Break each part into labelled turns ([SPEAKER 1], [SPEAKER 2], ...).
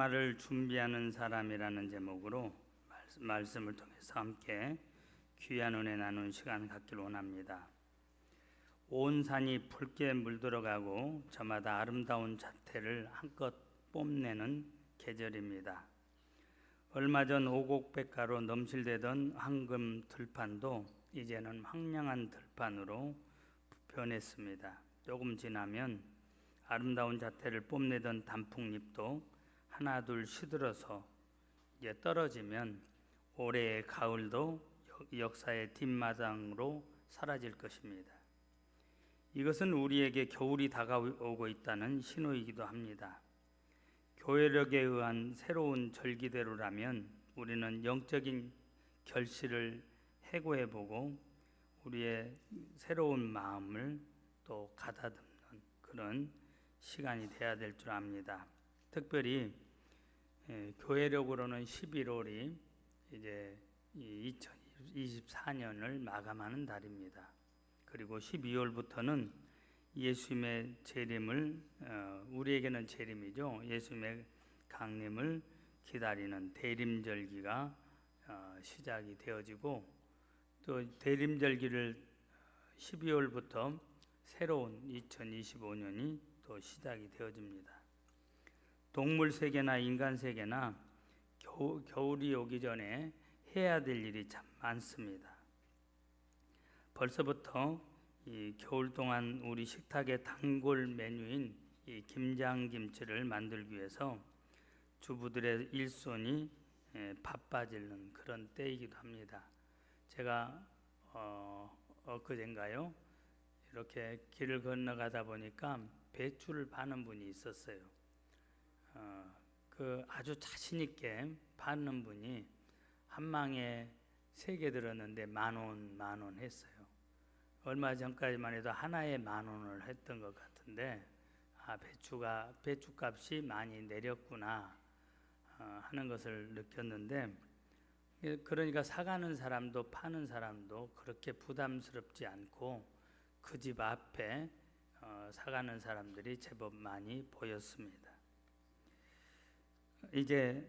[SPEAKER 1] 종말을 준비하는 사람이라는 제목으로 말씀을 통해서 함께 귀한 은혜 나눈 시간 갖길 원합니다. 온 산이 붉게 물들어가고 저마다 아름다운 자태를 한껏 뽐내는 계절입니다. 얼마 전 오곡백가로 넘실대던 황금 들판도 이제는 황량한 들판으로 변했습니다. 조금 지나면 아름다운 자태를 뽐내던 단풍잎도 하나둘 시들어서 이제 떨어지면 올해의 가을도 역사의 뒷마당으로 사라질 것입니다. 이것은 우리에게 겨울이 다가오고 있다는 신호이기도 합니다. 교회력에 의한 새로운 절기대로라면 우리는 영적인 결실을 해고해보고 우리의 새로운 마음을 또 가다듬는 그런 시간이 돼야 될 줄 압니다. 특별히 교회력으로는 11월이 이제 2024년을 마감하는 달입니다. 그리고 12월부터는 예수님의 재림을 우리에게는 재림이죠. 예수님의 강림을 기다리는 대림절기가 시작이 되어지고 또 대림절기를 12월부터 새로운 2025년이 또 시작이 되어집니다. 동물 세계나 인간 세계나 겨울이 오기 전에 해야 될 일이 참 많습니다. 벌써부터 이 겨울 동안 우리 식탁의 단골 메뉴인 이 김장김치를 만들기 위해서 주부들의 일손이 바빠지는 그런 때이기도 합니다. 제가 엊그젠가요? 이렇게 길을 건너가다 보니까 배추를 파는 분이 있었어요. 그 아주 자신 있게 파는 분이 한 망에 3개 들었는데 만 원 했어요. 얼마 전까지만 해도 하나에 10,000원을 했던 것 같은데 배추값이 많이 내렸구나 하는 것을 느꼈는데, 그러니까 사가는 사람도 파는 사람도 그렇게 부담스럽지 않고 그 집 앞에 사가는 사람들이 제법 많이 보였습니다. 이제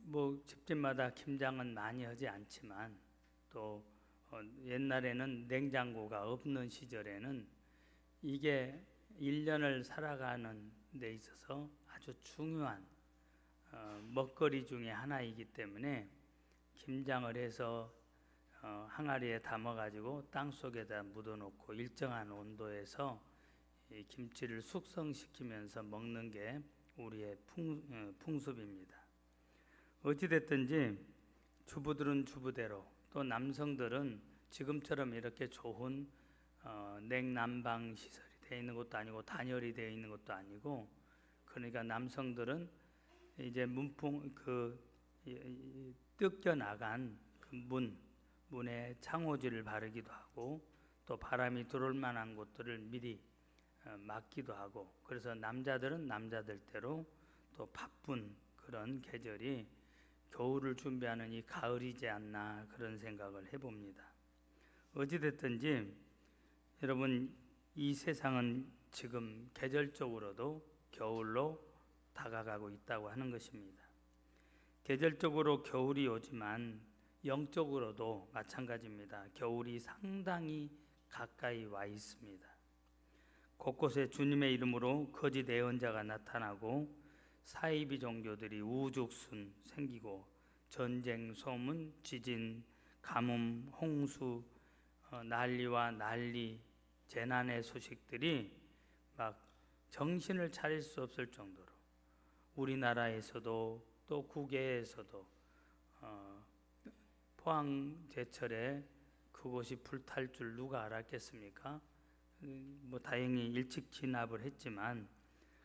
[SPEAKER 1] 뭐 집집마다 김장은 많이 하지 않지만 또 옛날에는 냉장고가 없는 시절에는 이게 1년을 살아가는 데 있어서 아주 중요한 먹거리 중에 하나이기 때문에 김장을 해서 항아리에 담아가지고 땅속에다 묻어놓고 일정한 온도에서 이 김치를 숙성시키면서 먹는 게 우리의 풍습입니다. 어찌됐든지 주부들은 주부대로 또 남성들은 지금처럼 이렇게 좋은 냉난방 시설이 되어 있는 것도 아니고 단열이 되어 있는 것도 아니고, 그러니까 남성들은 이제 뜯겨 나간 그 문에 창호지를 바르기도 하고 또 바람이 들어올 만한 곳들을 미리 막기도 하고, 그래서 남자들은 남자들대로 또 바쁜 그런 계절이 겨울을 준비하는 이 가을이지 않나 그런 생각을 해봅니다. 어찌됐든지 여러분, 이 세상은 지금 계절적으로도 겨울로 다가가고 있다고 하는 것입니다. 계절적으로 겨울이 오지만 영적으로도 마찬가지입니다. 겨울이 상당히 가까이 와 있습니다. 곳곳에 주님의 이름으로 거짓 예언자가 나타나고 사이비 종교들이 우죽순 생기고 전쟁, 소문, 지진, 가뭄, 홍수, 난리와 난리, 재난의 소식들이 막 정신을 차릴 수 없을 정도로 우리나라에서도 또 국외에서도 포항제철에 그곳이 불탈 줄 누가 알았겠습니까? 뭐 다행히 일찍 진압을 했지만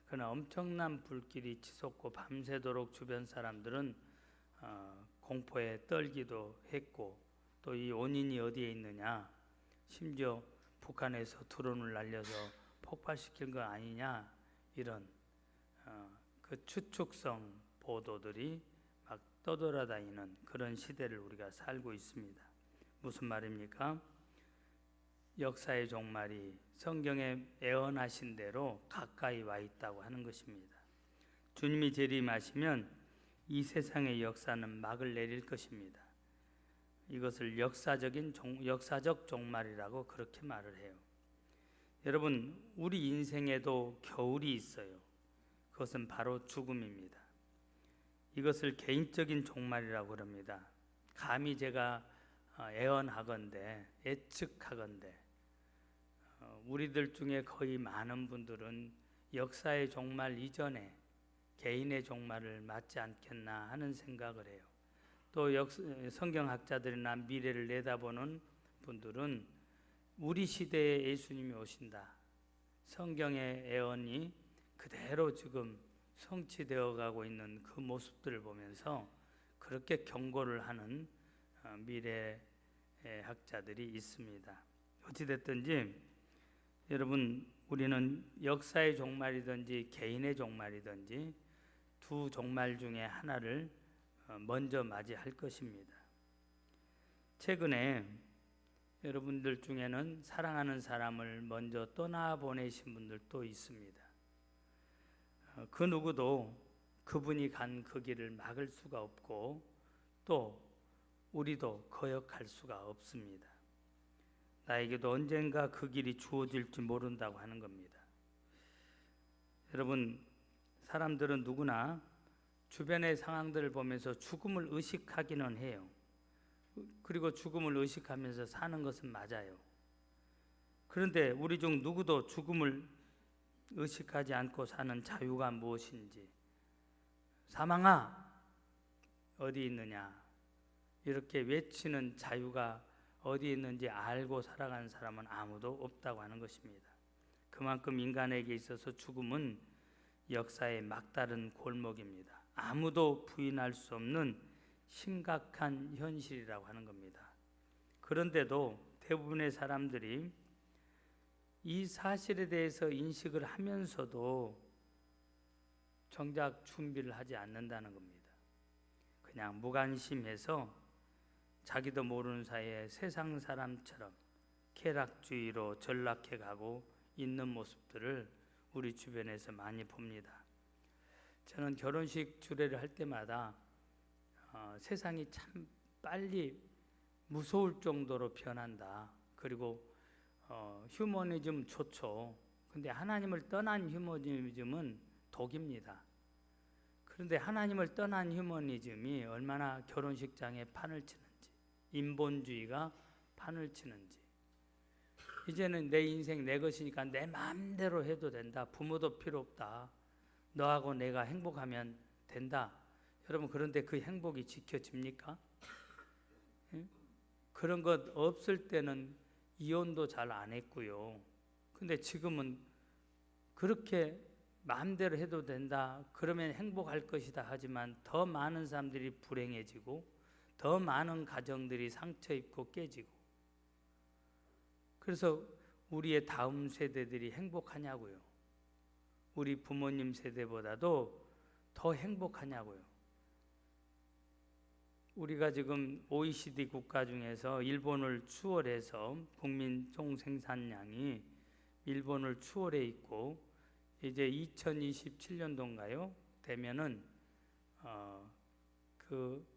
[SPEAKER 1] 그러나 엄청난 불길이 치솟고 밤새도록 주변 사람들은 공포에 떨기도 했고, 또 이 원인이 어디에 있느냐, 심지어 북한에서 드론을 날려서 폭발시킨 거 아니냐, 이런 그 추측성 보도들이 막 떠돌아다니는 그런 시대를 우리가 살고 있습니다. 무슨 말입니까? 역사의 종말이 성경에 예언하신 대로 가까이 와 있다고 하는 것입니다. 주님이 재림하시면 이 세상의 역사는 막을 내릴 것입니다. 이것을 역사적 종말이라고 그렇게 말을 해요. 여러분, 우리 인생에도 겨울이 있어요. 그것은 바로 죽음입니다. 이것을 개인적인 종말이라고 합니다. 감히 제가 예언하건대, 예측하건대, 우리들 중에 거의 많은 분들은 역사의 종말 이전에 개인의 종말을 맞지 않겠나 하는 생각을 해요. 또 성경학자들이나 미래를 내다보는 분들은 우리 시대에 예수님이 오신다, 성경의 예언이 그대로 지금 성취되어 가고 있는 그 모습들을 보면서 그렇게 경고를 하는 미래학자들이 있습니다. 어찌됐든지 여러분, 우리는 역사의 종말이든지 개인의 종말이든지 두 종말 중에 하나를 먼저 맞이할 것입니다. 최근에 여러분들 중에는 사랑하는 사람을 먼저 떠나보내신 분들도 있습니다. 그 누구도 그분이 간 그 길을 막을 수가 없고 또 우리도 거역할 수가 없습니다. 나에게도 언젠가 그 길이 주어질지 모른다고 하는 겁니다. 여러분, 사람들은 누구나 주변의 상황들을 보면서 죽음을 의식하기는 해요. 그리고 죽음을 의식하면서 사는 것은 맞아요. 그런데 우리 중 누구도 죽음을 의식하지 않고 사는 자유가 무엇인지, 사망아 어디 있느냐 이렇게 외치는 자유가 어디 있는지 알고 살아가는 사람은 아무도 없다고 하는 것입니다. 그만큼 인간에게 있어서 죽음은 역사의 막다른 골목입니다. 아무도 부인할 수 없는 심각한 현실이라고 하는 겁니다. 그런데도 대부분의 사람들이 이 사실에 대해서 인식을 하면서도 정작 준비를 하지 않는다는 겁니다. 그냥 무관심해서 자기도 모르는 사이에 세상 사람처럼 쾌락주의로 전락해 가고 있는 모습들을 우리 주변에서 많이 봅니다. 저는 결혼식 주례를 할 때마다 세상이 참 빨리 무서울 정도로 변한다. 그리고 휴머니즘 좋죠. 근데 하나님을 떠난 휴머니즘은 독입니다. 그런데 하나님을 떠난 휴머니즘이 얼마나 결혼식장에 판을 치는지, 인본주의가 판을 치는지, 이제는 내 인생 내 것이니까 내 마음대로 해도 된다, 부모도 필요 없다, 너하고 내가 행복하면 된다. 여러분, 그런데 그 행복이 지켜집니까? 그런 것 없을 때는 이혼도 잘 안 했고요. 근데 지금은 그렇게 마음대로 해도 된다, 그러면 행복할 것이다 하지만 더 많은 사람들이 불행해지고 더 많은 가정들이 상처 입고 깨지고, 그래서 우리의 다음 세대들이 행복하냐고요. 우리 부모님 세대보다도 더 행복하냐고요. 우리가 지금 OECD 국가 중에서 일본을 추월해서 국민 총생산량이 일본을 추월해 있고, 이제 2027년도인가요? 되면은 그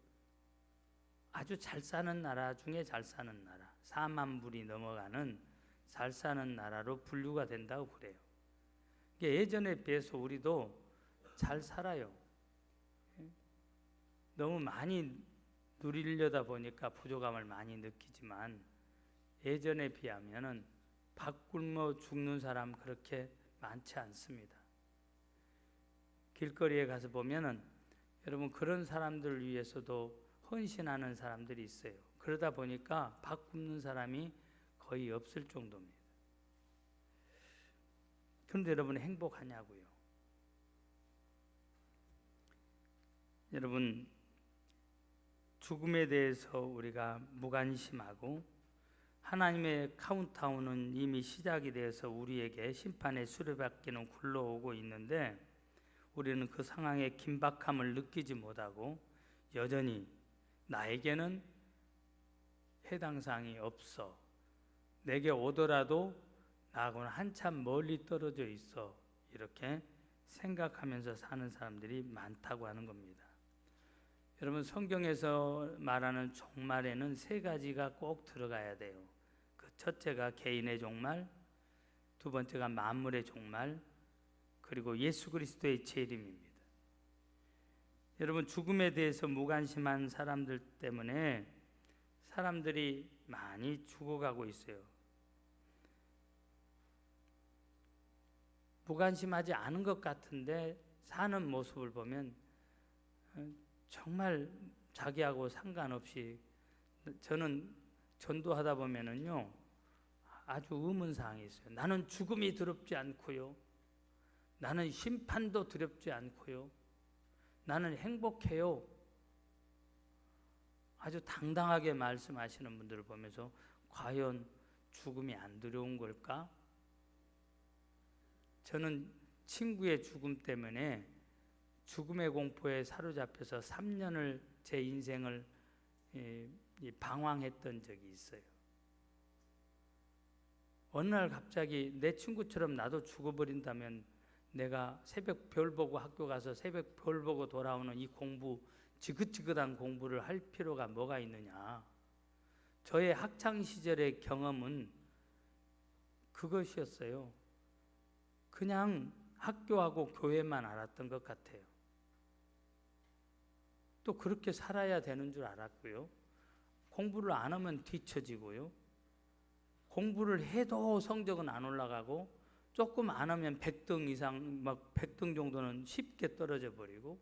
[SPEAKER 1] 아주 잘 사는 나라 중에 잘 사는 나라, 4만 불이 넘어가는 잘 사는 나라로 분류가 된다고 그래요. 예전에 비해서 우리도 잘 살아요. 너무 많이 누리려다 보니까 부족함을 많이 느끼지만 예전에 비하면은 밥 굶어 죽는 사람 그렇게 많지 않습니다. 길거리에 가서 보면은 여러분, 그런 사람들을 위해서도 헌신하는 사람들이 있어요. 그러다 보니까 밥 굶는 사람이 거의 없을 정도입니다. 그런데 여러분, 행복하냐고요? 여러분, 죽음에 대해서 우리가 무관심하고 하나님의 카운트다운은 이미 시작이 되어서 우리에게 심판의 수레바퀴는 굴러오고 있는데 우리는 그 상황의 긴박함을 느끼지 못하고 여전히 나에게는 해당 사항이 없어, 내게 오더라도 나하고는 한참 멀리 떨어져 있어, 이렇게 생각하면서 사는 사람들이 많다고 하는 겁니다. 여러분, 성경에서 말하는 종말에는 세 가지가 꼭 들어가야 돼요. 그 첫째가 개인의 종말, 두 번째가 만물의 종말, 그리고 예수 그리스도의 재림입니다. 여러분, 죽음에 대해서 무관심한 사람들 때문에 사람들이 많이 죽어가고 있어요. 무관심하지 않은 것 같은데 사는 모습을 보면 정말 자기하고 상관없이, 저는 전도하다 보면은요 아주 의문사항이 있어요. 나는 죽음이 두렵지 않고요, 나는 심판도 두렵지 않고요, 나는 행복해요. 아주 당당하게 말씀하시는 분들을 보면서 과연 죽음이 안 두려운 걸까? 저는 친구의 죽음 때문에 죽음의 공포에 사로잡혀서 3년을 제 인생을 방황했던 적이 있어요. 어느 날 갑자기 내 친구처럼 나도 죽어버린다면 내가 새벽 별 보고 학교 가서 새벽 별 보고 돌아오는 이 공부, 지긋지긋한 공부를 할 필요가 뭐가 있느냐. 저의 학창시절의 경험은 그것이었어요. 그냥 학교하고 교회만 알았던 것 같아요. 또 그렇게 살아야 되는 줄 알았고요. 공부를 안 하면 뒤처지고요. 공부를 해도 성적은 안 올라가고, 조금 안 하면 100등 이상, 막 100등 정도는 쉽게 떨어져 버리고.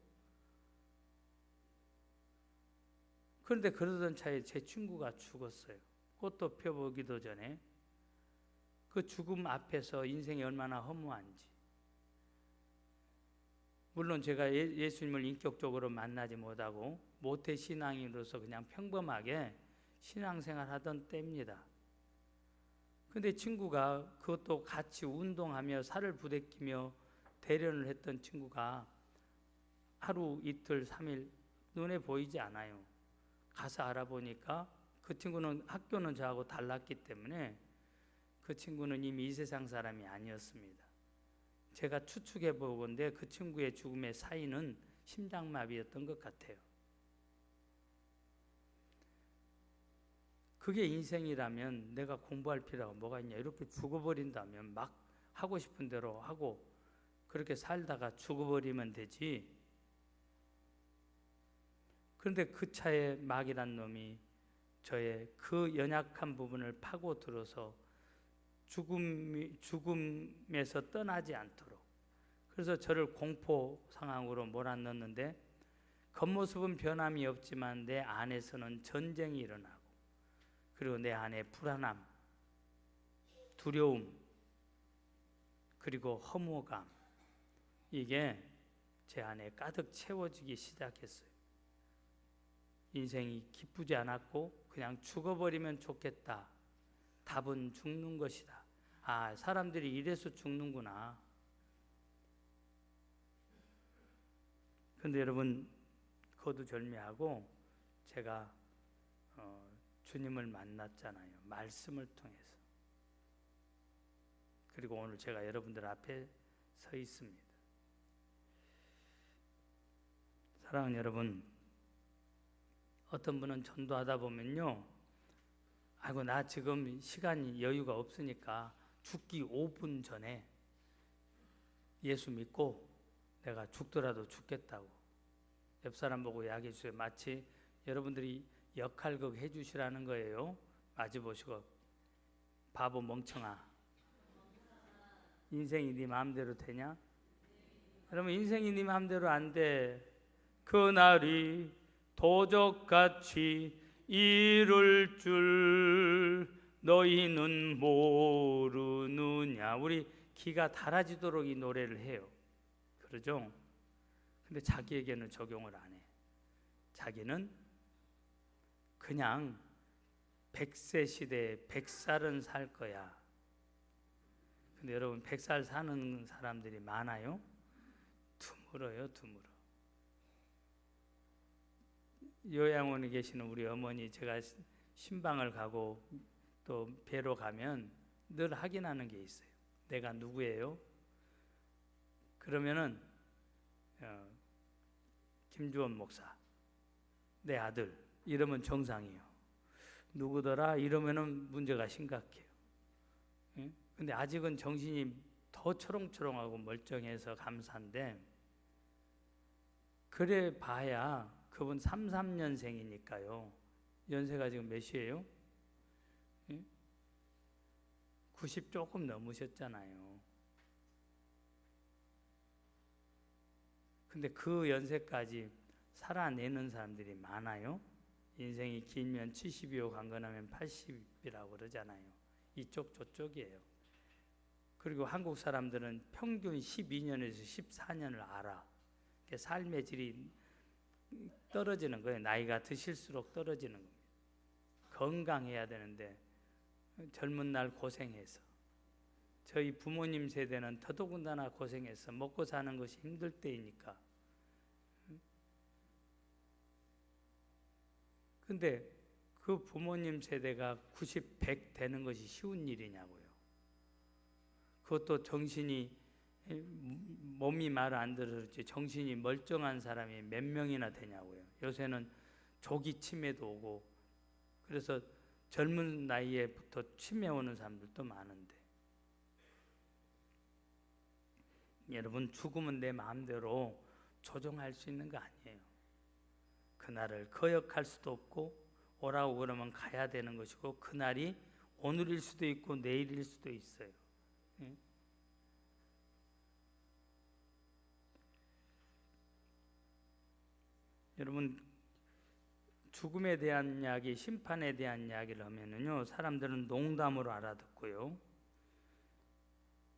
[SPEAKER 1] 그런데 그러던 차에 제 친구가 죽었어요. 꽃도 펴보기도 전에. 그 죽음 앞에서 인생이 얼마나 허무한지. 물론 제가 예수님을 인격적으로 만나지 못하고 모태 신앙인으로서 그냥 평범하게 신앙생활 하던 때입니다. 근데 친구가, 그것도 같이 운동하며 살을 부대끼며 대련을 했던 친구가 하루 이틀 3일 눈에 보이지 않아요. 가서 알아보니까 그 친구는, 학교는 저하고 달랐기 때문에 그 친구는 이미 이 세상 사람이 아니었습니다. 제가 추측해 보건대 그 친구의 죽음의 사인은 심장마비였던 것 같아요. 그게 인생이라면 내가 공부할 필요가 뭐가 있냐. 이렇게 죽어버린다면 막 하고 싶은 대로 하고 그렇게 살다가 죽어버리면 되지. 그런데 그 차에 마귀란 놈이 저의 그 연약한 부분을 파고들어서 죽음에서 떠나지 않도록, 그래서 저를 공포 상황으로 몰아넣는데, 겉모습은 변함이 없지만 내 안에서는 전쟁이 일어나고, 그리고 내 안에 불안함, 두려움, 그리고 허무감, 이게 제 안에 가득 채워지기 시작했어요. 인생이 기쁘지 않았고 그냥 죽어버리면 좋겠다. 답은 죽는 것이다. 아, 사람들이 이래서 죽는구나. 그런데 여러분, 거두절미하고 제가 주님을 만났잖아요. 말씀을 통해서. 그리고 오늘 제가 여러분들 앞에 서 있습니다. 사랑하는 여러분, 어떤 분은 전도하다 보면요, 아이고 나 지금 시간이 여유가 없으니까 죽기 5분 전에 예수 믿고 내가 죽더라도 죽겠다고 옆 사람 보고 이야기해 주세요. 마치 여러분들이 역할극 해주시라는 거예요. 마주 보시고, 바보 멍청아, 인생이 네 마음대로 되냐? 여러분, 인생이 네 마음대로 안 돼. 그날이 도적같이 이룰 줄 너희는 모르느냐. 우리 기가 달아지도록 이 노래를 해요. 그러죠? 근데 자기에게는 적용을 안 해. 자기는 그냥 100세 시대에 100살은 살 거야. 근데 여러분, 100살 사는 사람들이 많아요? 드물어요, 드물어. 요양원에 계시는 우리 어머니, 제가 신방을 가고 또 뵈러 가면 늘 확인하는 게 있어요. 내가 누구예요? 그러면은 김주원 목사 내 아들 이러면 정상이에요. 누구더라 이러면은 문제가 심각해요. 예? 근데 아직은 정신이 더 초롱초롱하고 멀쩡해서 감사한데, 그래 봐야 그분 33년생이니까요. 연세가 지금 몇이에요? 90 조금 넘으셨잖아요. 근데 그 연세까지 살아내는 사람들이 많아요. 인생이 길면 70이요, 강건하면 80이라고 그러잖아요. 이쪽 저쪽이에요. 그리고 한국 사람들은 평균 12년에서 14년을 알아. 삶의 질이 떨어지는 거예요. 나이가 드실수록 떨어지는 겁니다. 건강해야 되는데 젊은 날 고생해서, 저희 부모님 세대는 더더군다나 고생해서 먹고 사는 것이 힘들 때이니까. 근데 그 부모님 세대가 90, 100 되는 것이 쉬운 일이냐고요. 그것도 정신이, 몸이 말 안 들었지 정신이 멀쩡한 사람이 몇 명이나 되냐고요. 요새는 조기 치매도 오고, 그래서 젊은 나이에부터 치매 오는 사람들도 많은데, 여러분, 죽음은 내 마음대로 조종할 수 있는 거 아니에요. 그날을 거역할 수도 없고, 오라고 그러면 가야 되는 것이고, 그날이 오늘일 수도 있고 내일일 수도 있어요. 예? 여러분, 죽음에 대한 이야기, 심판에 대한 이야기를 하면은요, 사람들은 농담으로 알아듣고요.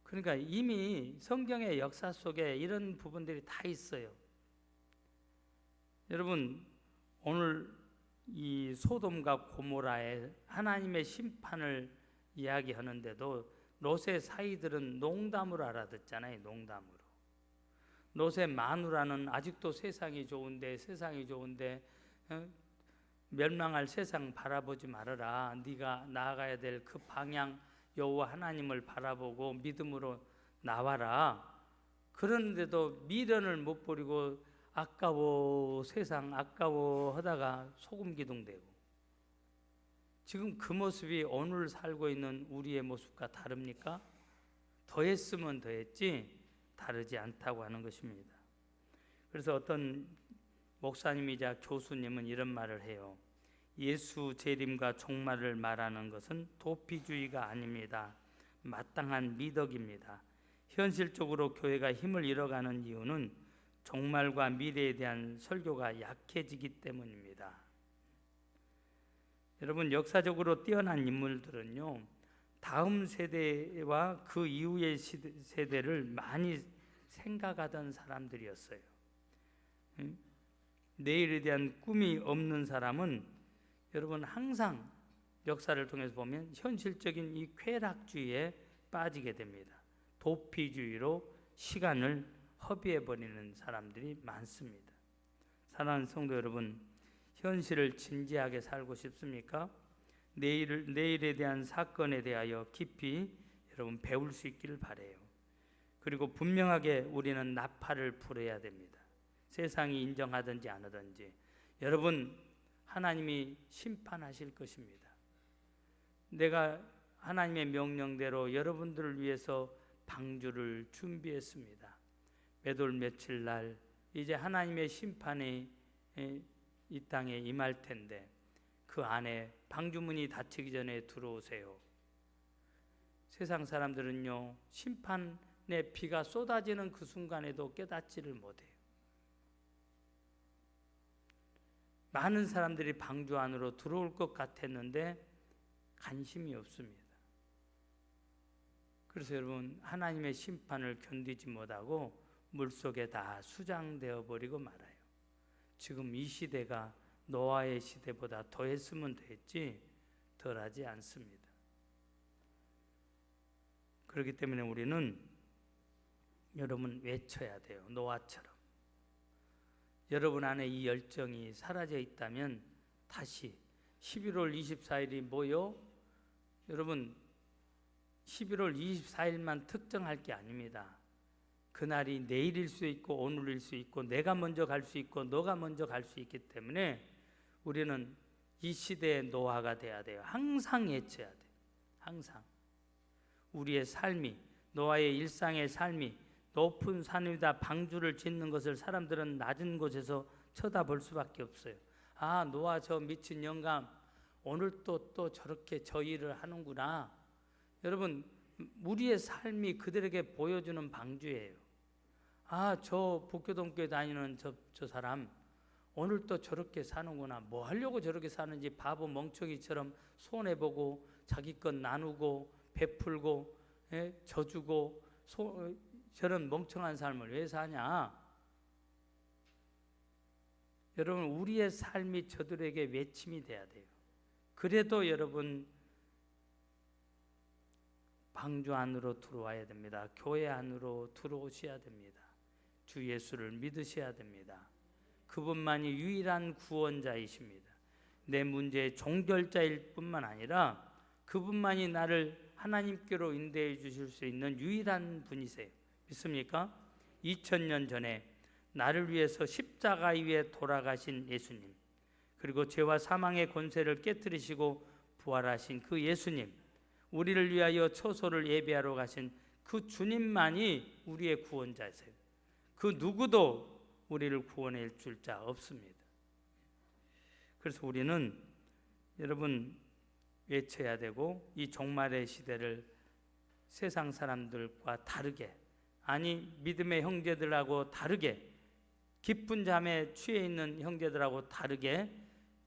[SPEAKER 1] 그러니까 이미 성경의 역사 속에 이런 부분들이 다 있어요. 여러분, 오늘 이 소돔과 고모라의 하나님의 심판을 이야기하는데도 롯의 사이들은 농담으로 알아듣잖아요. 농담으로. 롯의 마누라는 아직도 세상이 좋은데 멸망할 세상 바라보지 말아라. 네가 나아가야 될 그 방향, 여호와 하나님을 바라보고 믿음으로 나와라. 그런데도 미련을 못 버리고 아까워, 세상 아까워 하다가 소금 기둥되고, 지금 그 모습이 오늘 살고 있는 우리의 모습과 다릅니까? 더했으면 더했지 다르지 않다고 하는 것입니다. 그래서 어떤 목사님이자 교수님은 이런 말을 해요. 예수 재림과 종말을 말하는 것은 도피주의가 아닙니다. 마땅한 미덕입니다. 현실적으로 교회가 힘을 잃어가는 이유는 종말과 미래에 대한 설교가 약해지기 때문입니다. 여러분, 역사적으로 뛰어난 인물들은요, 다음 세대와 그 이후의 세대를 많이 생각하던 사람들이었어요. 내일에 대한 꿈이 없는 사람은 여러분 항상 역사를 통해서 보면 현실적인 이 쾌락주의에 빠지게 됩니다. 도피주의로 시간을 허비해버리는 사람들이 많습니다. 사랑하는 성도 여러분, 현실을 진지하게 살고 싶습니까? 내일에 대한 사건에 대하여 깊이 여러분 배울 수 있기를 바라요. 그리고 분명하게 우리는 나팔을 불어야 됩니다. 세상이 인정하든지 안 하든지 여러분, 하나님이 심판하실 것입니다. 내가 하나님의 명령대로 여러분들을 위해서 방주를 준비했습니다. 몇월 며칠 날 이제 하나님의 심판이 이 땅에 임할 텐데 그 안에 방주문이 닫히기 전에 들어오세요. 세상 사람들은요, 심판의 비가 쏟아지는 그 순간에도 깨닫지를 못해요. 많은 사람들이 방주 안으로 들어올 것 같았는데 관심이 없습니다. 그래서 여러분, 하나님의 심판을 견디지 못하고 물속에 다 수장되어 버리고 말아요. 지금 이 시대가 노아의 시대보다 더했으면 됐지 덜하지 않습니다. 그렇기 때문에 우리는 여러분 외쳐야 돼요. 노아처럼. 여러분 안에 이 열정이 사라져 있다면 다시 11월 24일이 뭐요? 여러분 11월 24일만 특정할 게 아닙니다. 그날이 내일일 수 있고 오늘일 수 있고 내가 먼저 갈 수 있고 너가 먼저 갈 수 있기 때문에 우리는 이 시대의 노아가 돼야 돼요. 항상 예쳐야 돼요. 항상 우리의 삶이, 노아의 일상의 삶이 높은 산 위다 방주를 짓는 것을 사람들은 낮은 곳에서 쳐다볼 수밖에 없어요. 아, 노아 저 미친 영감 오늘 또 저렇게 저 일을 하는구나. 여러분, 우리의 삶이 그들에게 보여주는 방주예요. 아, 저 북교동교회 다니는 저 사람 오늘 또 저렇게 사는구나. 뭐 하려고 저렇게 사는지 바보 멍청이처럼 손해보고 자기 것 나누고 베풀고 져주고 저런 멍청한 삶을 왜 사냐? 여러분, 우리의 삶이 저들에게 외침이 돼야 돼요. 그래도 여러분 방주 안으로 들어와야 됩니다. 교회 안으로 들어오셔야 됩니다. 주 예수를 믿으셔야 됩니다. 그분만이 유일한 구원자이십니다. 내 문제의 종결자일 뿐만 아니라 그분만이 나를 하나님께로 인도해 주실 수 있는 유일한 분이세요. 믿습니까? 2000년 전에 나를 위해서 십자가 위에 돌아가신 예수님, 그리고 죄와 사망의 권세를 깨뜨리시고 부활하신 그 예수님, 우리를 위하여 초소를 예배하러 가신 그 주님만이 우리의 구원자이세요. 그 누구도 우리를 구원해 줄 자 없습니다. 그래서 우리는 여러분 외쳐야 되고, 이 종말의 시대를 세상 사람들과 다르게, 아니 믿음의 형제들하고 다르게, 기쁜 잠에 취해 있는 형제들하고 다르게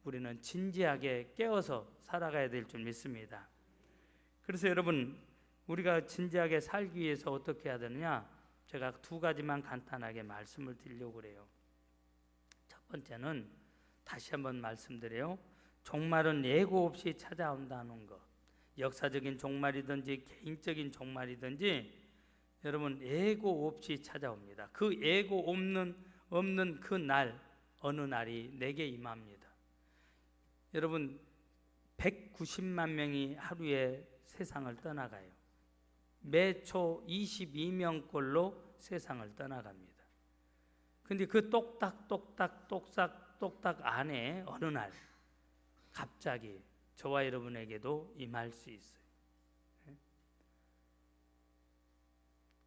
[SPEAKER 1] 우리는 진지하게 깨어서 살아가야 될 줄 믿습니다. 그래서 여러분, 우리가 진지하게 살기 위해서 어떻게 해야 되느냐? 제가 두 가지만 간단하게 말씀을 드리려고 그래요. 첫 번째는 다시 한번 말씀드려요. 종말은 예고 없이 찾아온다는 것. 역사적인 종말이든지 개인적인 종말이든지 여러분 예고 없이 찾아옵니다. 그 예고 없는 그 날, 어느 날이 내게 임합니다. 여러분 190만 명이 하루에 세상을 떠나가요. 매초 22명꼴로 세상을 떠나갑니다. 근데 그 똑딱 안에 어느 날 갑자기 저와 여러분에게도 임할 수 있어요.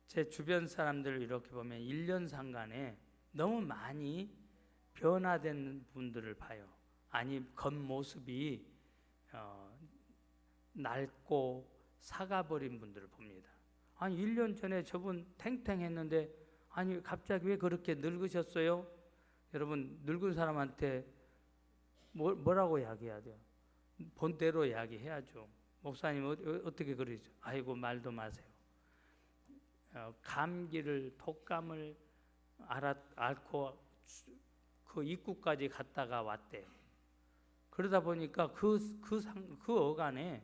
[SPEAKER 1] 제 주변 사람들을 이렇게 보면 1년 상간에 너무 많이 변화된 분들을 봐요. 아니 겉모습이 낡고 사가버린 분들을 봅니다. 아니 1년 전에 저분 탱탱했는데 아니 갑자기 왜 그렇게 늙으셨어요? 여러분, 늙은 사람한테 뭐라고 이야기해야 돼요? 본대로 이야기해야죠. 목사님 어떻게 그러죠? 아이고 말도 마세요. 감기를, 독감을 앓고 그 입구까지 갔다가 왔대요. 그러다 보니까 그 어간에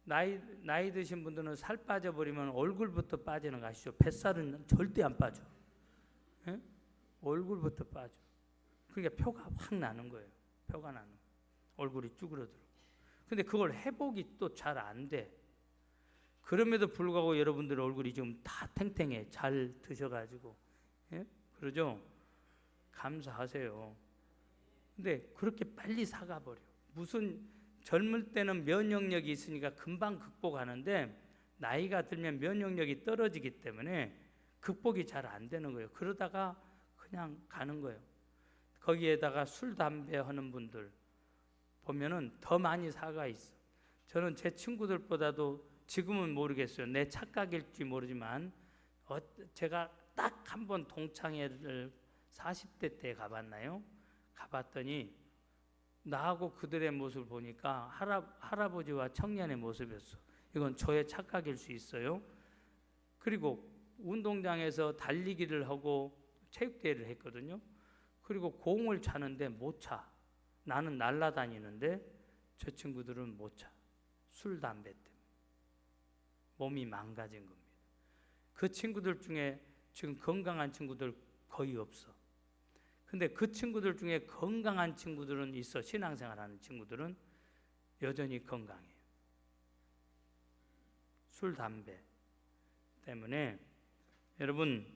[SPEAKER 1] 나이 드신 분들은 살 빠져버리면 얼굴부터 빠지는 거 아시죠? 뱃살은 절대 안 빠져. 예? 얼굴부터 빠져. 그러니까 표가 확 나는 거예요. 표가 나는 거예요. 얼굴이 쭈그러들고. 근데 그걸 회복이 또 잘 안 돼. 그럼에도 불구하고 여러분들 얼굴이 지금 다 탱탱해. 잘 드셔가지고. 예? 그러죠? 감사하세요. 근데 그렇게 빨리 사가버려. 무슨 젊을 때는 면역력이 있으니까 금방 극복하는데 나이가 들면 면역력이 떨어지기 때문에 극복이 잘 안 되는 거예요. 그러다가 그냥 가는 거예요. 거기에다가 술, 담배 하는 분들 보면은 더 많이 사가 있어. 저는 제 친구들보다도 지금은 모르겠어요. 내 착각일지 모르지만 제가 딱 한 번 동창회를 40대 때 가봤나요? 가봤더니 나하고 그들의 모습을 보니까 할아버지와 청년의 모습이었어. 이건 저의 착각일 수 있어요. 그리고 운동장에서 달리기를 하고 체육대회를 했거든요. 그리고 공을 차는데 못 차. 나는 날아다니는데 저 친구들은 못 차. 술, 담배 때문에. 몸이 망가진 겁니다. 그 친구들 중에 지금 건강한 친구들 거의 없어. 근데 그 친구들 중에 건강한 친구들은 있어. 신앙생활하는 친구들은 여전히 건강해요. 술, 담배 때문에 여러분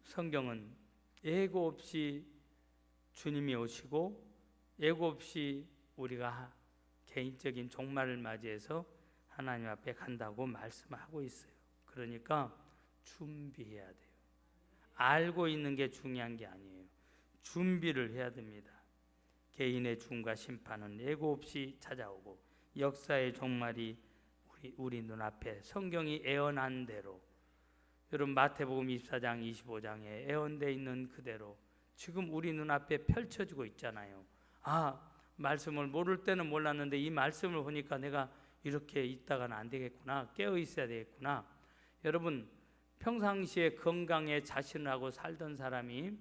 [SPEAKER 1] 성경은 예고 없이 주님이 오시고 예고 없이 우리가 개인적인 종말을 맞이해서 하나님 앞에 간다고 말씀하고 있어요. 그러니까 준비해야 돼요. 알고 있는 게 중요한 게 아니에요. 준비를 해야 됩니다. 개인의 죽음과 심판은 예고 없이 찾아오고 역사의 종말이 우리 눈앞에 성경이 예언한 대로, 여러분 마태복음 24장 25장에 예언되어 있는 그대로 지금 우리 눈앞에 펼쳐지고 있잖아요. 말씀을 모를 때는 몰랐는데 이 말씀을 보니까 내가 이렇게 있다가는 안 되겠구나, 깨어 있어야 되겠구나. 여러분 평상시에 건강에 자신을 하고 살던 사람이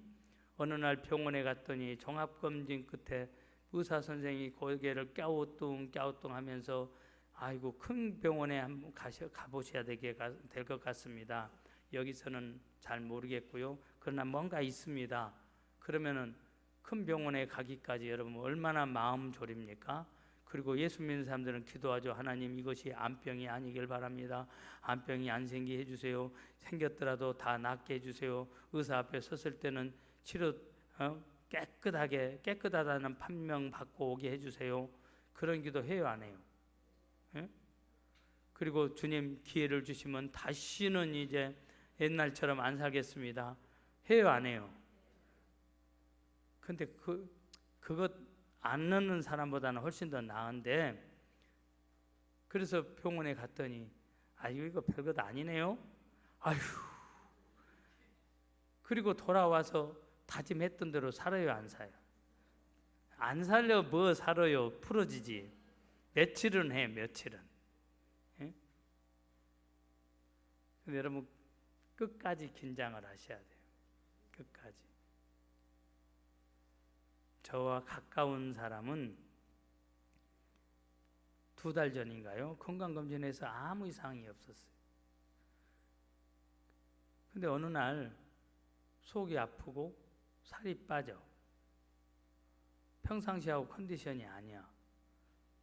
[SPEAKER 1] 어느 날 병원에 갔더니 종합검진 끝에 의사 선생이 고개를 갸우뚱 하면서 아이고 큰 병원에 한번 가보셔야 될 것 같습니다. 여기서는 잘 모르겠고요. 그러나 뭔가 있습니다. 그러면은 큰 병원에 가기까지 여러분 얼마나 마음 졸입니까? 그리고 예수 믿는 사람들은 기도하죠. 하나님 이것이 암병이 아니길 바랍니다. 암병이 안 생기게 해주세요. 생겼더라도 다 낫게 해주세요. 의사 앞에 섰을 때는 치료 깨끗하다는 판명 받고 오게 해주세요. 그런 기도 해요, 안 해요? 예? 그리고 주님 기회를 주시면 다시는 이제 옛날처럼 안 살겠습니다. 해요, 안 해요? 근데 그것 안 넣는 사람보다는 훨씬 더 나은데, 그래서 병원에 갔더니 아유 이거 별것 아니네요. 아유, 그리고 돌아와서 다짐했던 대로 살아요, 안 살아요? 안 살려 뭐 살아요? 풀어지지. 며칠은 해, 며칠은. 예? 근데 여러분 끝까지 긴장을 하셔야 돼요. 끝까지. 저와 가까운 사람은 2달 전인가요? 건강검진에서 아무 이상이 없었어요. 근데 어느 날 속이 아프고 살이 빠져. 평상시하고 컨디션이 아니야.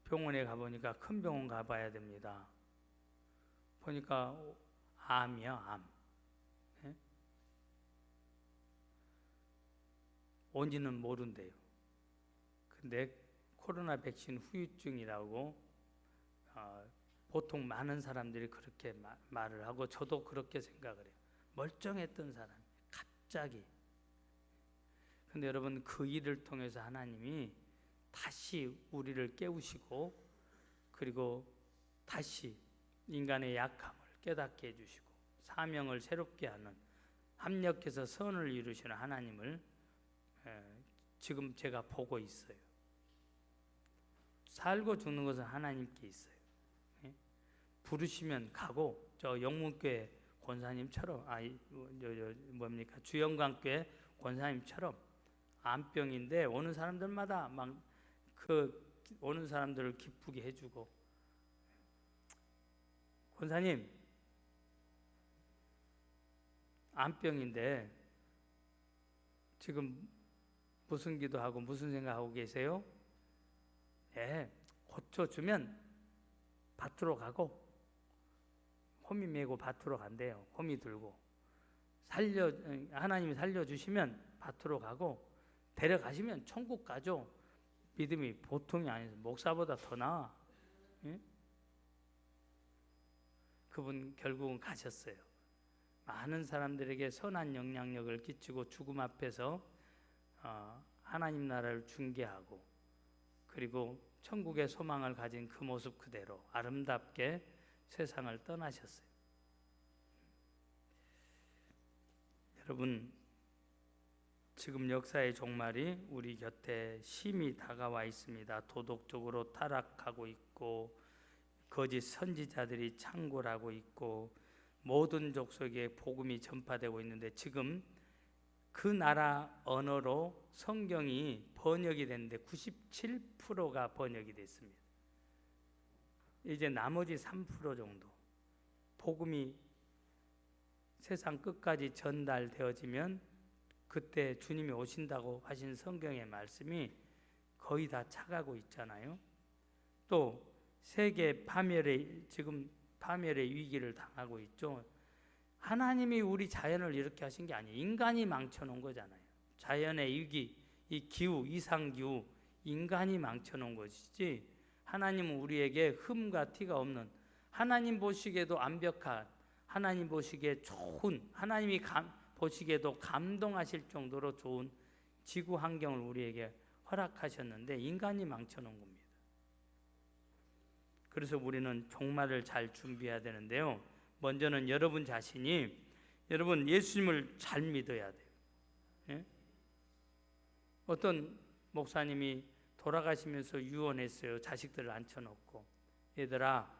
[SPEAKER 1] 병원에 가보니까 큰 병원 가봐야 됩니다. 보니까 암이야, 암. 예? 뭔지는 모른대요. 근데 코로나 백신 후유증이라고 보통 많은 사람들이 그렇게 말을 하고 저도 그렇게 생각을 해요. 멀쩡했던 사람이 갑자기. 근데 여러분 그 일을 통해서 하나님이 다시 우리를 깨우시고 그리고 다시 인간의 약함을 깨닫게 해주시고 사명을 새롭게 하는, 합력해서 선을 이루시는 하나님을 지금 제가 보고 있어요. 살고 죽는 것은 하나님께 있어요. 부르시면 가고, 저 영문교회 권사님처럼 주영광교회 권사님처럼 암병인데 오는 사람들마다 막 오는 사람들을 기쁘게 해주고, 권사님 암병인데 지금 무슨 기도하고 무슨 생각하고 계세요? 네, 고쳐주면 밭으로 가고, 호미 메고 밭으로 간대요. 호미 들고 하나님이 살려주시면 밭으로 가고, 데려가시면 천국 가죠. 믿음이 보통이 아니죠. 목사보다 더 나아. 예? 그분 결국은 가셨어요. 많은 사람들에게 선한 영향력을 끼치고 죽음 앞에서 하나님 나라를 중개하고, 그리고 천국의 소망을 가진 그 모습 그대로 아름답게 세상을 떠나셨어요. 여러분 지금 역사의 종말이 우리 곁에 심히 다가와 있습니다. 도덕적으로 타락하고 있고 거짓 선지자들이 창궐하고 있고 모든 족속에 복음이 전파되고 있는데, 지금 그 나라 언어로 성경이 번역이 됐는데 97%가 번역이 됐습니다. 이제 나머지 3% 정도 복음이 세상 끝까지 전달되어지면 그때 주님이 오신다고 하신 성경의 말씀이 거의 다 차가고 있잖아요. 또 세계 지금 파멸의 위기를 당하고 있죠. 하나님이 우리 자연을 이렇게 하신 게 아니에요. 인간이 망쳐놓은 거잖아요. 자연의 위기, 이 기후, 이상기후, 인간이 망쳐놓은 것이지 하나님은 우리에게 흠과 티가 없는, 하나님 보시기에도 완벽한, 하나님 보시기에 좋은, 하나님이 보시기에도 감동하실 정도로 좋은 지구 환경을 우리에게 허락하셨는데 인간이 망쳐놓은 겁니다. 그래서 우리는 종말을 잘 준비해야 되는데요. 먼저는 여러분 자신이, 여러분 예수님을 잘 믿어야 돼요. 예? 어떤 목사님이 돌아가시면서 유언했어요. 자식들을 앉혀놓고, 얘들아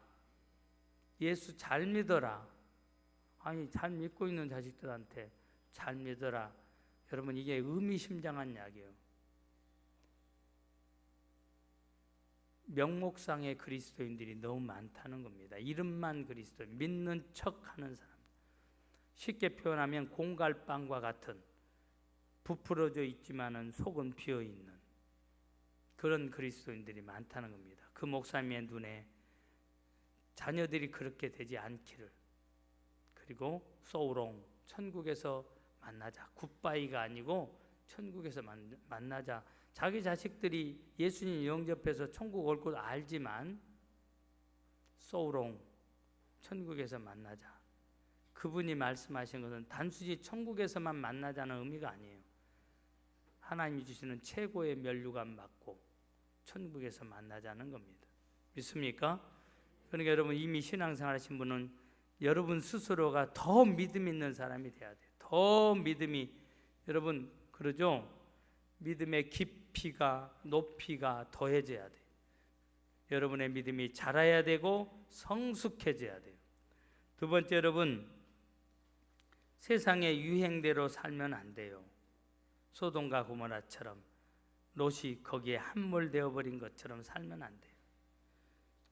[SPEAKER 1] 예수 잘 믿어라. 아니, 잘 믿고 있는 자식들한테 잘 믿어라. 여러분, 이게 의미심장한 이야기예요. 명목상의 그리스도인들이 너무 많다는 겁니다. 이름만 그리스도, 믿는 척하는 사람. 쉽게 표현하면 공갈빵과 같은, 부풀어져 있지만은 속은 비어 있는 그런 그리스도인들이 많다는 겁니다. 그 목사님의 눈에 자녀들이 그렇게 되지 않기를, 그리고 소우롱, 천국에서 만나자, 굿바이가 아니고 천국에서 만나자. 자기 자식들이 예수님 영접해서 천국 올 걸 알지만 소우롱, 천국에서 만나자. 그분이 말씀하신 것은 단순히 천국에서만 만나자는 의미가 아니에요. 하나님이 주시는 최고의 면류관 받고 천국에서 만나자는 겁니다. 믿습니까? 그러니까 여러분, 이미 신앙생활 하신 분은 여러분 스스로가 더 믿음 있는 사람이 돼야 돼요. 더 믿음이, 여러분 그러죠? 믿음의 깊이가, 높이가 더해져야 돼요. 여러분의 믿음이 자라야 되고 성숙해져야 돼요. 두 번째, 여러분 세상의 유행대로 살면 안 돼요. 소돔과 고모라처럼, 롯이 거기에 함몰되어 버린 것처럼 살면 안 돼요.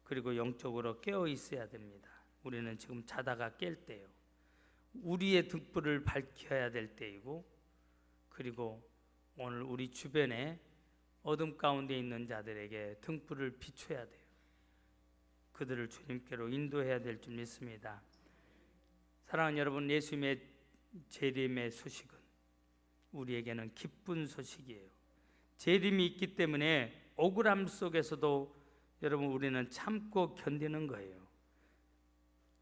[SPEAKER 1] 그리고 영적으로 깨어 있어야 됩니다. 우리는 지금 자다가 깰 때요. 우리의 등불을 밝혀야 될 때이고, 그리고 오늘 우리 주변에 어둠 가운데 있는 자들에게 등불을 비춰야 돼요. 그들을 주님께로 인도해야 될 줄 믿습니다. 사랑하는 여러분, 예수님의 재림의 소식은 우리에게는 기쁜 소식이에요. 재림이 있기 때문에 억울함 속에서도 여러분 우리는 참고 견디는 거예요.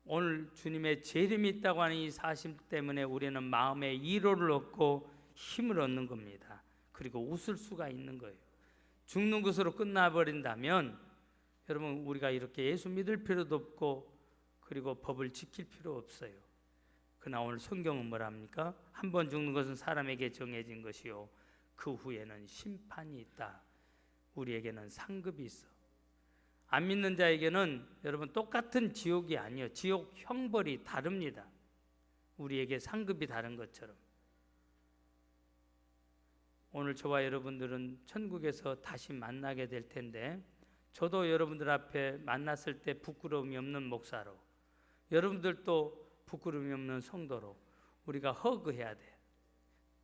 [SPEAKER 1] 오늘 주님의 재림이 있다고 하는 이 사실 때문에 우리는 마음의 위로를 얻고 힘을 얻는 겁니다. 그리고 웃을 수가 있는 거예요. 죽는 것으로 끝나버린다면 여러분, 우리가 이렇게 예수 믿을 필요도 없고, 그리고 법을 지킬 필요 없어요. 그러나 오늘 성경은 뭐랍니까? 한 번 죽는 것은 사람에게 정해진 것이요, 그 후에는 심판이 있다. 우리에게는 상급이 있어. 안 믿는 자에게는 여러분 똑같은 지옥이 아니에요. 지옥 형벌이 다릅니다. 우리에게 상급이 다른 것처럼. 오늘 저와 여러분들은 천국에서 다시 만나게 될 텐데, 저도 여러분들 앞에 만났을 때 부끄러움이 없는 목사로, 여러분들도 부끄러움이 없는 성도로 우리가 허그해야 돼.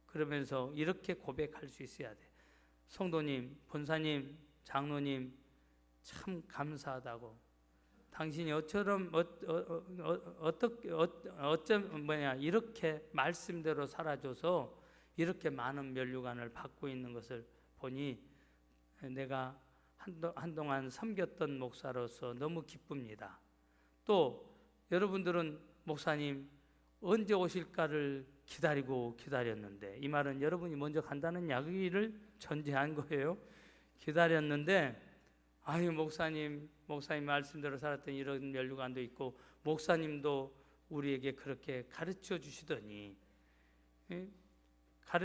[SPEAKER 1] 그러면서 이렇게 고백할 수 있어야 돼. 성도님, 본사님, 장로님, 참 감사하다고. 당신이 어처럼 이렇게 말씀대로 살아줘서 이렇게 많은 면류관을 받고 있는 것을 보니 내가 한동안 섬겼던 목사로서 너무 기쁩니다. 또 여러분들은 목사님 언제 오실까를 기다렸는데, 이 말은 여러분이 먼저 간다는 이야기를 전제한 거예요. 기다렸는데, 아유 목사님 말씀대로 살았더니 이런 면류관도 있고, 목사님도 우리에게 그렇게 가르쳐 주시더니,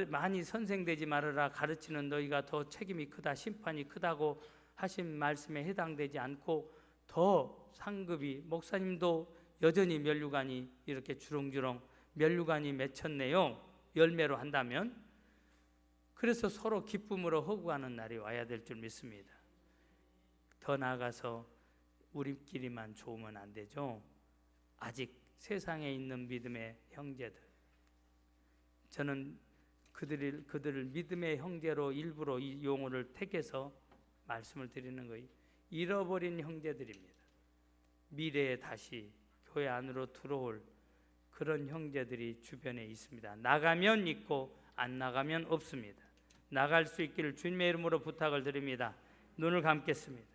[SPEAKER 1] 많이 선생되지 말아라, 가르치는 너희가 더 책임이 크다, 심판이 크다고 하신 말씀에 해당되지 않고 더 상급이, 목사님도 여전히 면류관이 이렇게 주렁주렁 면류관이 맺혔네요. 열매로 한다면. 그래서 서로 기쁨으로 허구하는 날이 와야 될 줄 믿습니다. 더 나아가서 우리끼리만 좋으면 안 되죠. 아직 세상에 있는 믿음의 형제들, 저는 그들을 믿음의 형제로 일부러 이 용어를 택해서 말씀을 드리는 거예요. 잃어버린 형제들입니다. 미래에 다시 교회 안으로 들어올 그런 형제들이 주변에 있습니다. 나가면 있고 안 나가면 없습니다. 나갈 수 있기를 주님의 이름으로 부탁을 드립니다. 눈을 감겠습니다.